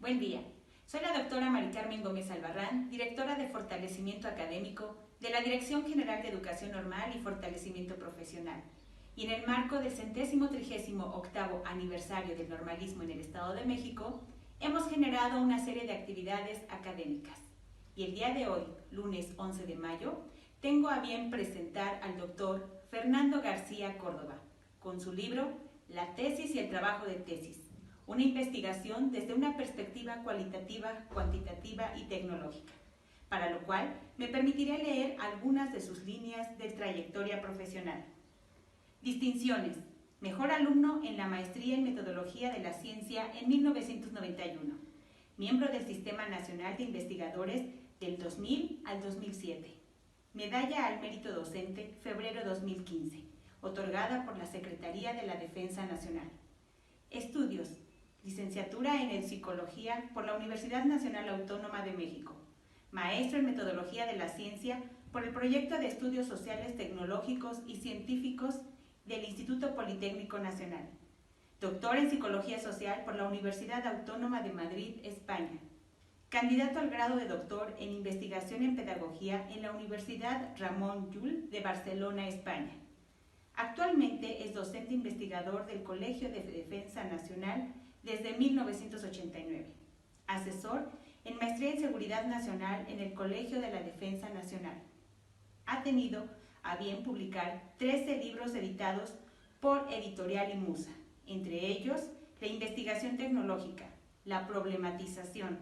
Buen día. Soy la doctora Mari Carmen Gómez Albarrán, directora de Fortalecimiento Académico de la Dirección General de Educación Normal y Fortalecimiento Profesional. Y en el marco del 138º aniversario del normalismo en el Estado de México, hemos generado una serie de actividades académicas. Y el día de hoy, lunes 11 de mayo, tengo a bien presentar al doctor Fernando García Córdoba, con su libro La tesis y el trabajo de tesis, una investigación desde una perspectiva cualitativa, cuantitativa y tecnológica, para lo cual me permitiré leer algunas de sus líneas de trayectoria profesional. Distinciones: mejor alumno en la maestría en metodología de la ciencia en 1991, miembro del Sistema Nacional de Investigadores del 2000 al 2007, medalla al mérito docente febrero 2015, otorgada por la Secretaría de la Defensa Nacional. Estudios: licenciatura en Psicología por la Universidad Nacional Autónoma de México, maestro en Metodología de la Ciencia por el Proyecto de Estudios Sociales, Tecnológicos y Científicos del Instituto Politécnico Nacional, doctor en Psicología Social por la Universidad Autónoma de Madrid, España, candidato al grado de doctor en Investigación en Pedagogía en la Universidad Ramon Llull de Barcelona, España. Actualmente es docente investigador del Colegio de Defensa Nacional desde 1989, asesor en Maestría en Seguridad Nacional en el Colegio de la Defensa Nacional. Ha tenido a bien publicar 13 libros editados por Editorial Imusa, entre ellos La investigación tecnológica, La problematización,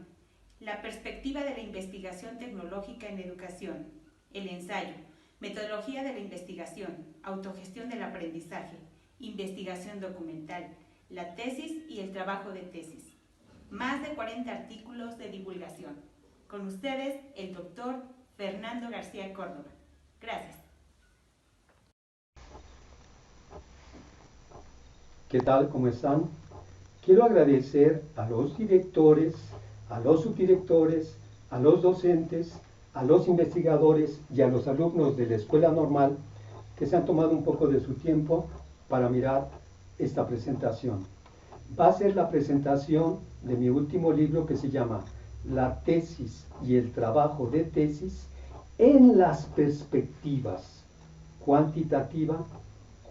La perspectiva de la investigación tecnológica en educación, El ensayo, Metodología de la investigación, Autogestión del aprendizaje, Investigación documental, La tesis y el trabajo de tesis. Más de 40 artículos de divulgación. Con ustedes, el doctor Fernando García Córdoba. Gracias. ¿Qué tal? ¿Cómo están? Quiero agradecer a los directores, a los subdirectores, a los docentes, a los investigadores y a los alumnos de la Escuela Normal que se han tomado un poco de su tiempo para mirar esta presentación. Va a ser la presentación de mi último libro que se llama La tesis y el trabajo de tesis en las perspectivas cuantitativa,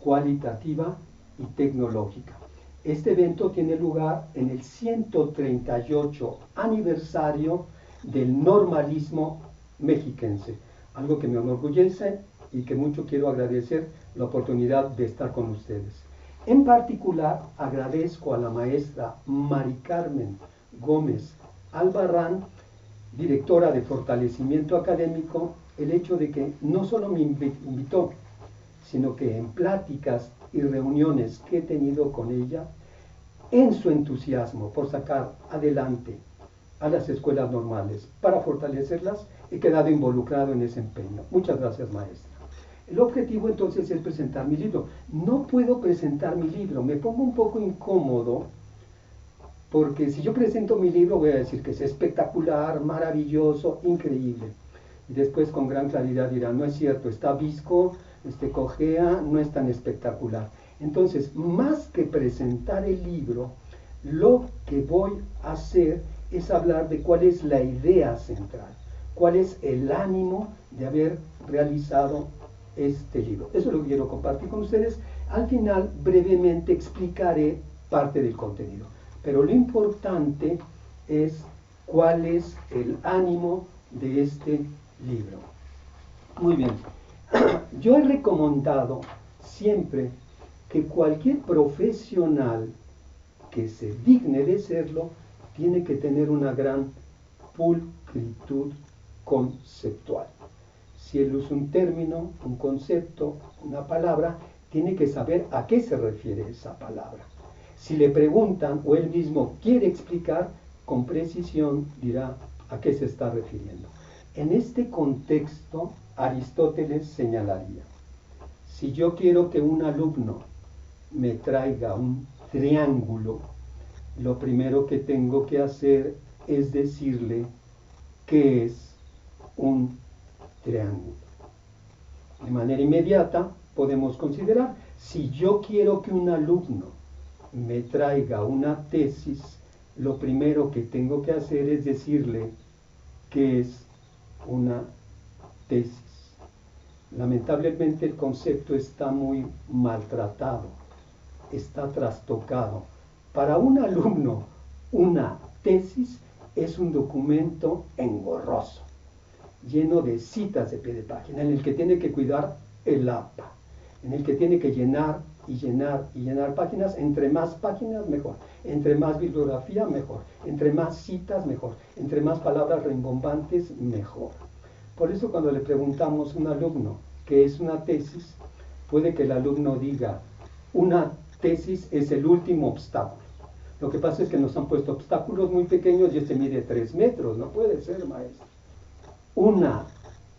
cualitativa y tecnológica. Este evento tiene lugar en el 138 aniversario del normalismo mexiquense, algo que me enorgullece y que mucho quiero agradecer la oportunidad de estar con ustedes. En particular, agradezco a la maestra Mari Carmen Gómez Albarrán, directora de Fortalecimiento Académico, el hecho de que no solo me invitó, sino que en pláticas y reuniones que he tenido con ella, en su entusiasmo por sacar adelante a las escuelas normales para fortalecerlas, he quedado involucrado en ese empeño. Muchas gracias, maestra. El objetivo entonces es presentar mi libro. No puedo presentar mi libro, me pongo un poco incómodo, porque si yo presento mi libro voy a decir que es espectacular, maravilloso, increíble. Y después con gran claridad dirán, no es cierto, está visco, cojea, no es tan espectacular. Entonces, más que presentar el libro, lo que voy a hacer es hablar de cuál es la idea central, cuál es el ánimo de haber realizado este libro. Eso lo quiero compartir con ustedes. Al final, brevemente explicaré parte del contenido. Pero lo importante es cuál es el ánimo de este libro. Muy bien. Yo he recomendado siempre que cualquier profesional que se digne de serlo tiene que tener una gran pulcritud conceptual. Si él usa un término, un concepto, una palabra, tiene que saber a qué se refiere esa palabra. Si le preguntan o él mismo quiere explicar, con precisión dirá a qué se está refiriendo. En este contexto, Aristóteles señalaría: si yo quiero que un alumno me traiga un triángulo, lo primero que tengo que hacer es decirle qué es un triángulo. De manera inmediata podemos considerar, si yo quiero que un alumno me traiga una tesis, lo primero que tengo que hacer es decirle qué es una tesis. Lamentablemente el concepto está muy maltratado, está trastocado. Para un alumno, una tesis es un documento engorroso, lleno de citas de pie de página, en el que tiene que cuidar el APA, en el que tiene que llenar y llenar y llenar páginas. Entre más páginas, mejor. Entre más bibliografía, mejor. Entre más citas, mejor. Entre más palabras rimbombantes, mejor. Por eso cuando le preguntamos a un alumno qué es una tesis, puede que el alumno diga, una tesis es el último obstáculo. Lo que pasa es que nos han puesto obstáculos muy pequeños y este mide 3 metros. No puede ser, maestro. Una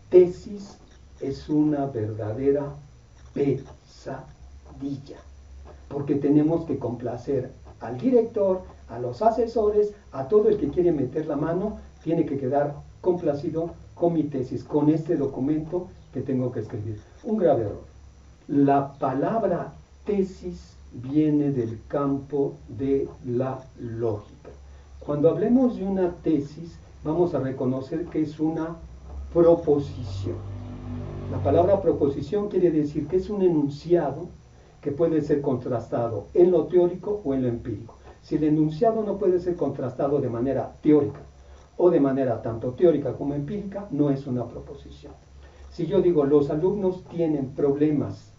tesis es una verdadera pesadilla, porque tenemos que complacer al director, a los asesores, a todo el que quiere meter la mano, tiene que quedar complacido con mi tesis, con este documento que tengo que escribir. Un grave error. La palabra tesis viene del campo de la lógica. Cuando hablemos de una tesis, vamos a reconocer que es una proposición. La palabra proposición quiere decir que es un enunciado que puede ser contrastado en lo teórico o en lo empírico. Si el enunciado no puede ser contrastado de manera teórica o de manera tanto teórica como empírica, no es una proposición. Si yo digo los alumnos tienen problemas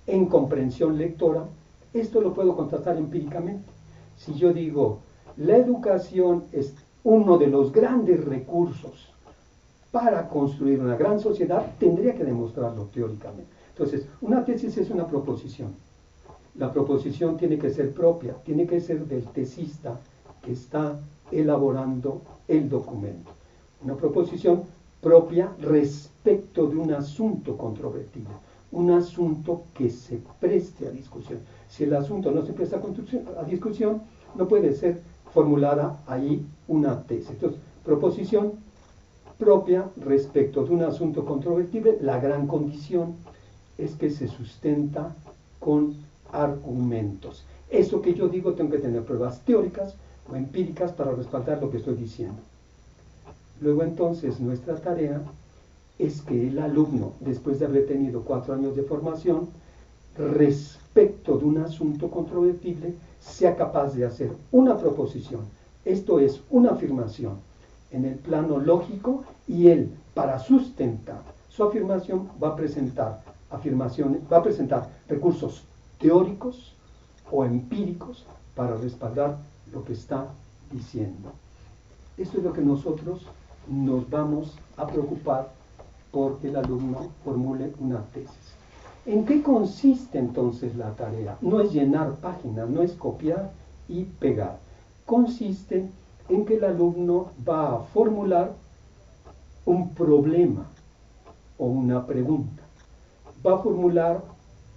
en comprensión lectora, esto lo puedo contrastar empíricamente. Si yo digo la educación es uno de los grandes recursos para construir una gran sociedad, tendría que demostrarlo teóricamente. Entonces, una tesis es una proposición. La proposición tiene que ser propia, tiene que ser del tesista que está elaborando el documento. Una proposición propia respecto de un asunto controvertido, un asunto que se preste a discusión. Si el asunto no se presta a discusión, no puede ser formulada ahí una tesis. Entonces, proposición propia respecto de un asunto controvertible. La gran condición es que se sustenta con argumentos. Eso que yo digo, tengo que tener pruebas teóricas o empíricas para respaldar lo que estoy diciendo. Luego entonces nuestra tarea es que el alumno, después de haber tenido 4 años de formación, respecto de un asunto controvertible, sea capaz de hacer una proposición, esto es, una afirmación, en el plano lógico, y él, para sustentar su afirmación, va a presentar recursos teóricos o empíricos para respaldar lo que está diciendo. Esto es lo que nosotros nos vamos a preocupar porque el alumno formule una tesis. ¿En qué consiste entonces la tarea? No es llenar páginas, no es copiar y pegar. Consiste en que el alumno va a formular un problema o una pregunta. Va a formular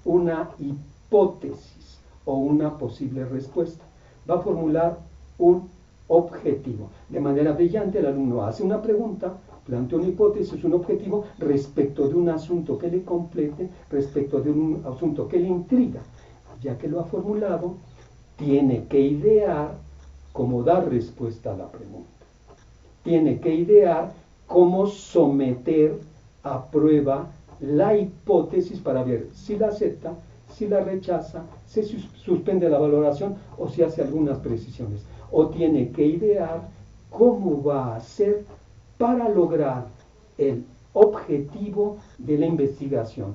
una hipótesis o una posible respuesta. Va a formular un objetivo. De manera brillante, el alumno hace una pregunta, plantea una hipótesis, un objetivo respecto de un asunto que le complete, respecto de un asunto que le intriga. Ya que lo ha formulado, tiene que idear cómo dar respuesta a la pregunta. Tiene que idear cómo someter a prueba la hipótesis para ver si la acepta, si la rechaza, si suspende la valoración o si hace algunas precisiones. O tiene que idear cómo va a hacer para lograr el objetivo de la investigación,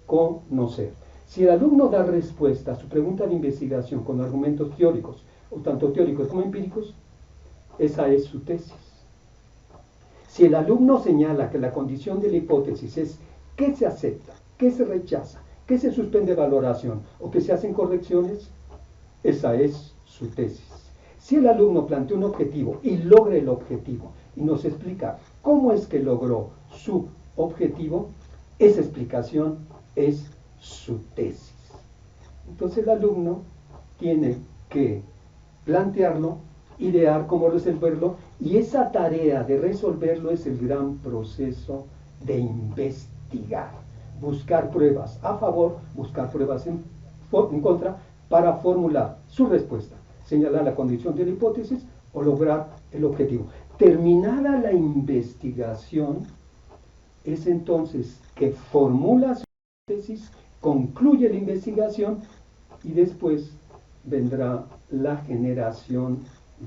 conocer. Si el alumno da respuesta a su pregunta de investigación con argumentos teóricos, o tanto teóricos como empíricos, esa es su tesis. Si el alumno señala que la condición de la hipótesis es que se acepta, que se rechaza, que se suspende valoración o que se hacen correcciones, esa es su tesis. Si el alumno plantea un objetivo y logra el objetivo y nos explica cómo es que logró su objetivo, esa explicación es su tesis. Entonces el alumno tiene que plantearlo, idear cómo resolverlo, y esa tarea de resolverlo es el gran proceso de investigar. Buscar pruebas a favor, buscar pruebas en contra para formular su respuesta. Señalar la condición de la hipótesis o lograr el objetivo. Terminada la investigación, es entonces que formula su tesis, concluye la investigación y después vendrá la generación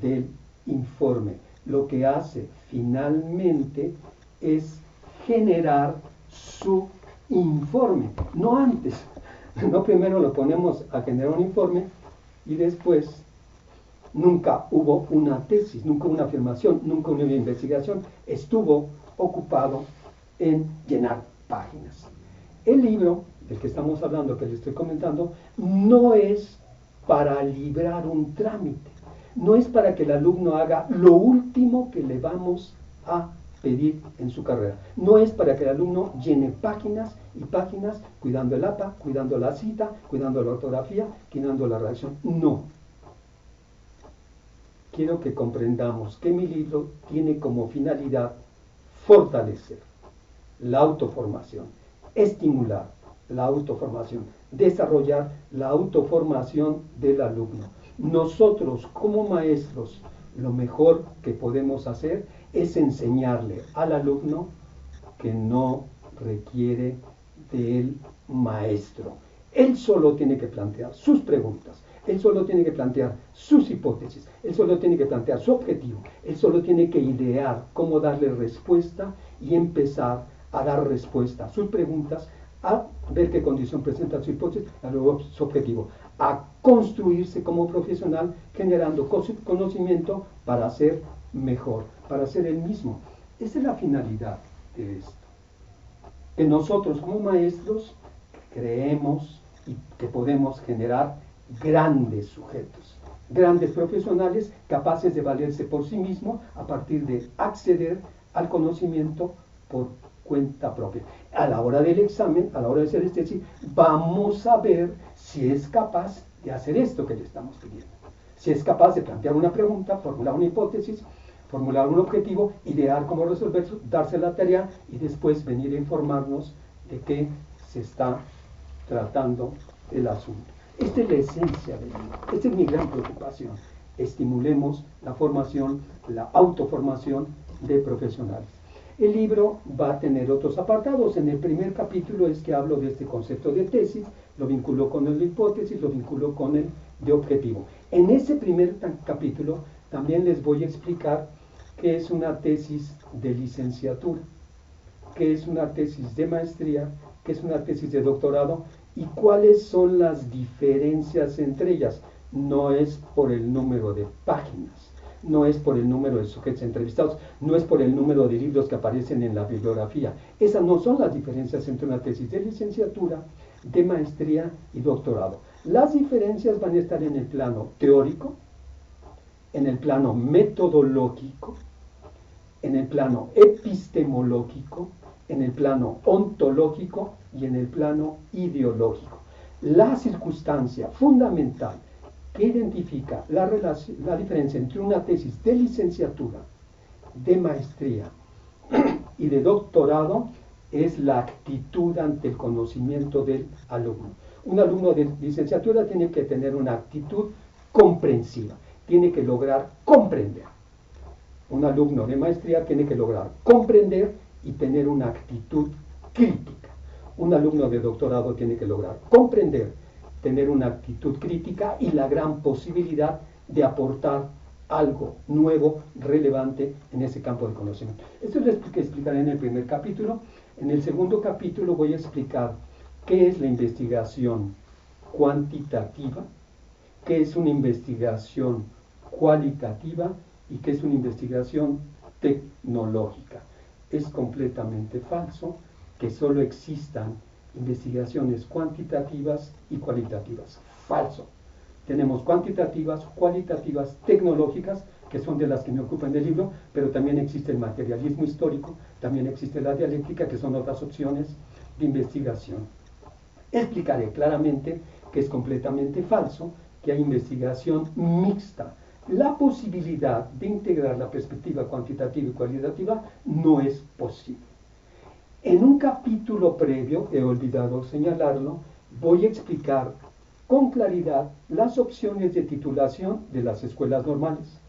del informe. Lo que hace finalmente es generar su informe, no antes. No primero lo ponemos a generar un informe y después nunca hubo una tesis, nunca una afirmación, nunca una investigación. Estuvo ocupado en llenar páginas. El libro del que estamos hablando, que les estoy comentando, no es para librar un trámite, no es para que el alumno haga lo último que le vamos a pedir en su carrera. No es para que el alumno llene páginas y páginas, cuidando el APA, cuidando la cita, cuidando la ortografía, cuidando la redacción. No. Quiero que comprendamos que mi libro tiene como finalidad fortalecer la autoformación, estimular la autoformación, desarrollar la autoformación del alumno. Nosotros como maestros, lo mejor que podemos hacer es enseñarle al alumno que no requiere del maestro. Él solo tiene que plantear sus preguntas, él solo tiene que plantear sus hipótesis, él solo tiene que plantear su objetivo, él solo tiene que idear cómo darle respuesta y empezar a dar respuesta a sus preguntas, a ver qué condición presenta su hipótesis, a luego su objetivo, a construirse como profesional generando conocimiento para ser mejor, para ser el mismo. Esa es la finalidad de esto. Que nosotros como maestros creemos y que podemos generar grandes sujetos, grandes profesionales capaces de valerse por sí mismos a partir de acceder al conocimiento por cuenta propia. A la hora del examen, a la hora de hacer este tesis, vamos a ver si es capaz de hacer esto que le estamos pidiendo. Si es capaz de plantear una pregunta, formular una hipótesis, formular un objetivo, idear cómo resolverlo, darse la tarea y después venir a informarnos de qué se está tratando el asunto. Esta es la esencia del libro. Esta es mi gran preocupación. Estimulemos la formación, la autoformación de profesionales. El libro va a tener otros apartados. En el primer capítulo es que hablo de este concepto de tesis, lo vinculo con el de hipótesis, lo vinculo con el de objetivo. En ese primer capítulo también les voy a explicar qué es una tesis de licenciatura, qué es una tesis de maestría, qué es una tesis de doctorado y cuáles son las diferencias entre ellas. No es por el número de páginas, no es por el número de sujetos entrevistados, no es por el número de libros que aparecen en la bibliografía. Esas no son las diferencias entre una tesis de licenciatura, de maestría y doctorado. Las diferencias van a estar en el plano teórico, en el plano metodológico, en el plano epistemológico, en el plano ontológico y en el plano ideológico. La circunstancia fundamental que identifica la diferencia entre una tesis de licenciatura, de maestría y de doctorado es la actitud ante el conocimiento del alumno. Un alumno de licenciatura tiene que tener una actitud comprensiva, tiene que lograr comprender. Un alumno de maestría tiene que lograr comprender y tener una actitud crítica. Un alumno de doctorado tiene que lograr comprender, tener una actitud crítica y la gran posibilidad de aportar algo nuevo, relevante en ese campo de conocimiento. Esto es lo que explicaré en el primer capítulo. En el segundo capítulo voy a explicar qué es la investigación cuantitativa, qué es una investigación cualitativa y qué es una investigación tecnológica. Es completamente falso que solo existan investigaciones cuantitativas y cualitativas. Falso. Tenemos cuantitativas, cualitativas, tecnológicas, que son de las que me ocupan del libro, pero también existe el materialismo histórico, también existe la dialéctica, que son otras opciones de investigación. Explicaré claramente que es completamente falso que hay investigación mixta. La posibilidad de integrar la perspectiva cuantitativa y cualitativa no es posible. En un capítulo previo, he olvidado señalarlo, voy a explicar con claridad las opciones de titulación de las escuelas normales.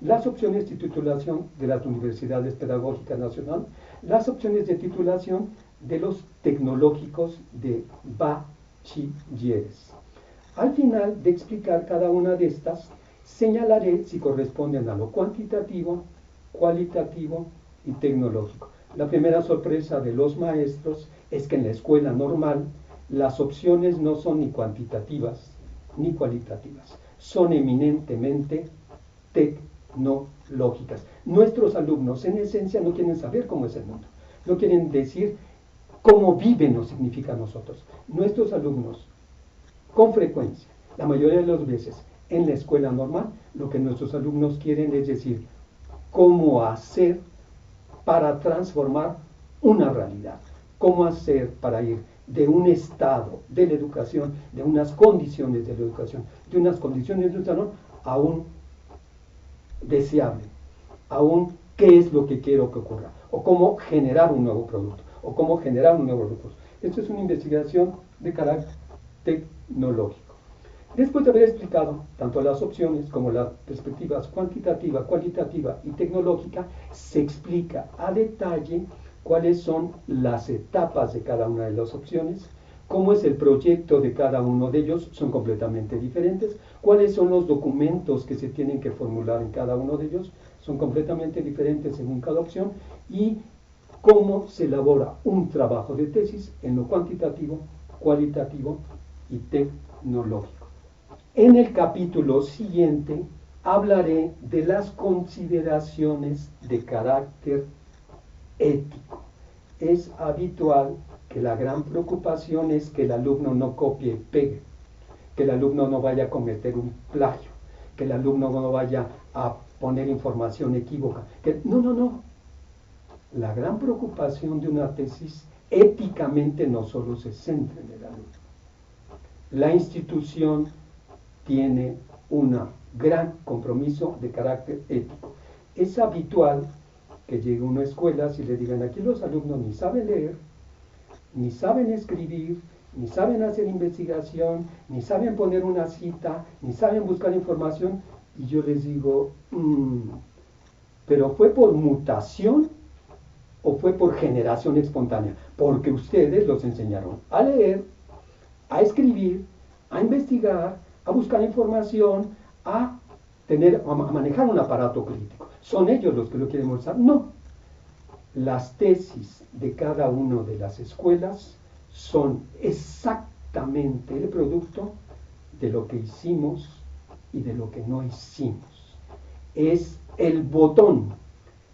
las opciones de titulación de las universidades pedagógicas nacionales, las opciones de titulación de los tecnológicos de bachilleres. Al final de explicar cada una de estas, señalaré si corresponden a lo cuantitativo, cualitativo y tecnológico. La primera sorpresa de los maestros es que en la escuela normal las opciones no son ni cuantitativas ni cualitativas, son eminentemente tecnológicas. Nuestros alumnos en esencia no quieren saber cómo es el mundo, no quieren decir cómo viven o significa nosotros. Nuestros alumnos, con frecuencia, la mayoría de las veces en la escuela normal, lo que nuestros alumnos quieren es decir cómo hacer para transformar una realidad, cómo hacer para ir de un estado de la educación, de unas condiciones de la educación, de unas condiciones de un salón, a un deseable, a un qué es lo que quiero que ocurra, o cómo generar un nuevo producto, o cómo generar un nuevo recurso. Esto es una investigación de carácter tecnológico. Después de haber explicado tanto las opciones como las perspectivas cuantitativa, cualitativa y tecnológica, se explica a detalle cuáles son las etapas de cada una de las opciones, cómo es el proyecto de cada uno de ellos, son completamente diferentes, cuáles son los documentos que se tienen que formular en cada uno de ellos, son completamente diferentes según cada opción, y cómo se elabora un trabajo de tesis en lo cuantitativo, cualitativo y tecnológico. En el capítulo siguiente hablaré de las consideraciones de carácter ético. Es habitual que la gran preocupación es que el alumno no copie y pegue, que el alumno no vaya a cometer un plagio, que el alumno no vaya a poner información equívoca. No. La gran preocupación de una tesis éticamente no solo se centra en el alumno. La institución tiene un gran compromiso de carácter ético. Es habitual que llegue a una escuela y le digan: aquí los alumnos ni saben leer, ni saben escribir, ni saben hacer investigación, ni saben poner una cita, ni saben buscar información, y yo les digo, ¿pero fue por mutación o fue por generación espontánea? Porque ustedes los enseñaron a leer, a escribir, a investigar, a buscar información, a manejar un aparato crítico. ¿Son ellos los que lo quieren mostrar? No. Las tesis de cada una de las escuelas son exactamente el producto de lo que hicimos y de lo que no hicimos. Es el botón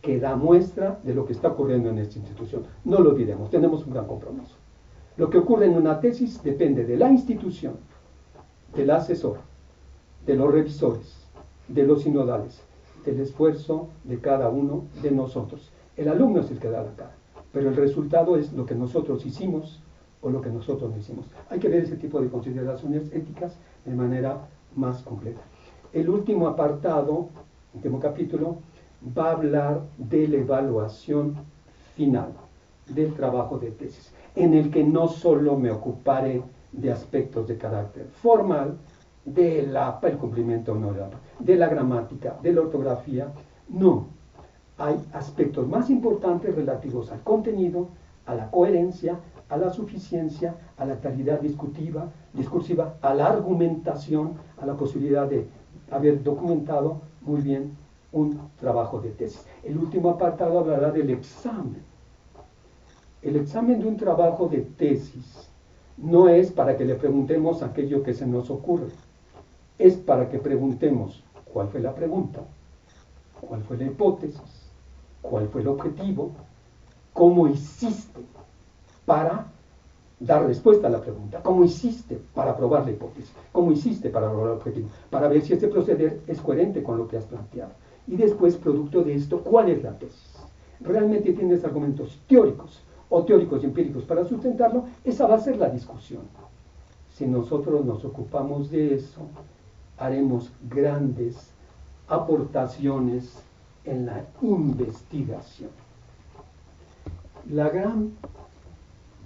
que da muestra de lo que está ocurriendo en esta institución. No lo olvidemos, tenemos un gran compromiso. Lo que ocurre en una tesis depende de la institución, del asesor, de los revisores, de los sinodales, del esfuerzo de cada uno de nosotros. El alumno es el que da la cara, pero el resultado es lo que nosotros hicimos o lo que nosotros no hicimos. Hay que ver ese tipo de consideraciones éticas de manera más completa. El último apartado, último capítulo, va a hablar de la evaluación final del trabajo de tesis, en el que no solo me ocuparé de aspectos de carácter formal, del cumplimiento honorario, de la gramática, de la ortografía. No, hay aspectos más importantes relativos al contenido, a la coherencia, a la suficiencia, a la claridad discursiva, a la argumentación, a la posibilidad de haber documentado muy bien un trabajo de tesis. El último apartado hablará del examen. El examen de un trabajo de tesis no es para que le preguntemos aquello que se nos ocurre, es para que preguntemos cuál fue la pregunta, cuál fue la hipótesis, cuál fue el objetivo, cómo hiciste para dar respuesta a la pregunta, cómo hiciste para probar la hipótesis, cómo hiciste para probar el objetivo, para ver si este proceder es coherente con lo que has planteado. Y después, producto de esto, ¿cuál es la tesis? ¿Realmente tienes argumentos teóricos o teóricos y empíricos para sustentarlo? Esa va a ser la discusión. Si nosotros nos ocupamos de eso, haremos grandes aportaciones en la investigación. La gran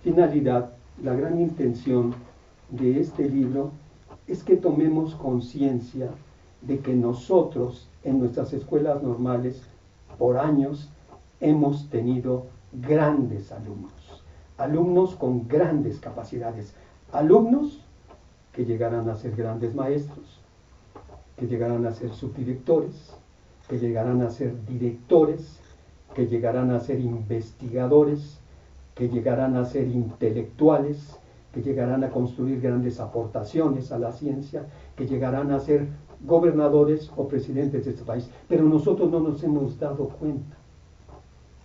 finalidad, la gran intención de este libro es que tomemos conciencia de que nosotros en nuestras escuelas normales por años hemos tenido grandes alumnos con grandes capacidades, alumnos que llegarán a ser grandes maestros, que llegarán a ser subdirectores, que llegarán a ser directores, que llegarán a ser investigadores, que llegarán a ser intelectuales, que llegarán a construir grandes aportaciones a la ciencia, que llegarán a ser gobernadores o presidentes de este país. Pero nosotros no nos hemos dado cuenta.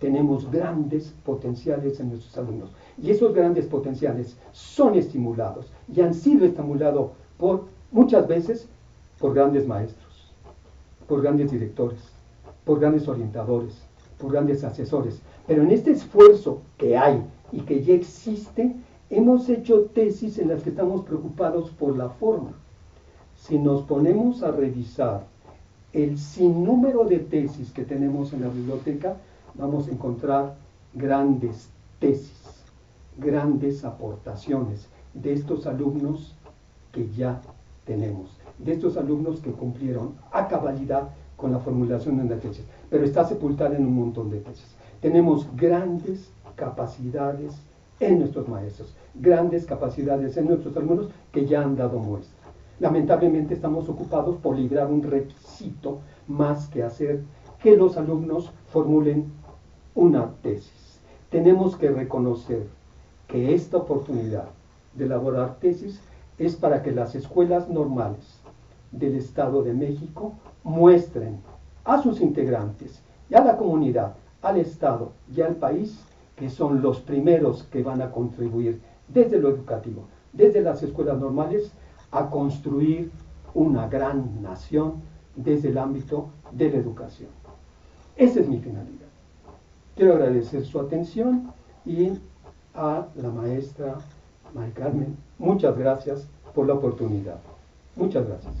Tenemos grandes potenciales en nuestros alumnos. Y esos grandes potenciales son estimulados y han sido estimulados muchas veces por grandes maestros, por grandes directores, por grandes orientadores, por grandes asesores. Pero en este esfuerzo que hay y que ya existe, hemos hecho tesis en las que estamos preocupados por la forma. Si nos ponemos a revisar el sinnúmero de tesis que tenemos en la biblioteca, vamos a encontrar grandes tesis, grandes aportaciones de estos alumnos que ya tenemos, de estos alumnos que cumplieron a cabalidad con la formulación de una tesis, pero está sepultada en un montón de tesis. Tenemos grandes capacidades en nuestros maestros, grandes capacidades en nuestros alumnos que ya han dado muestra. Lamentablemente estamos ocupados por librar un requisito más que hacer que los alumnos formulen una tesis. Tenemos que reconocer que esta oportunidad de elaborar tesis es para que las escuelas normales del Estado de México muestren a sus integrantes y a la comunidad, al Estado y al país, que son los primeros que van a contribuir desde lo educativo, desde las escuelas normales, a construir una gran nación desde el ámbito de la educación. Esa es mi finalidad. Quiero agradecer su atención y a la maestra Mari Carmen, muchas gracias por la oportunidad. Muchas gracias.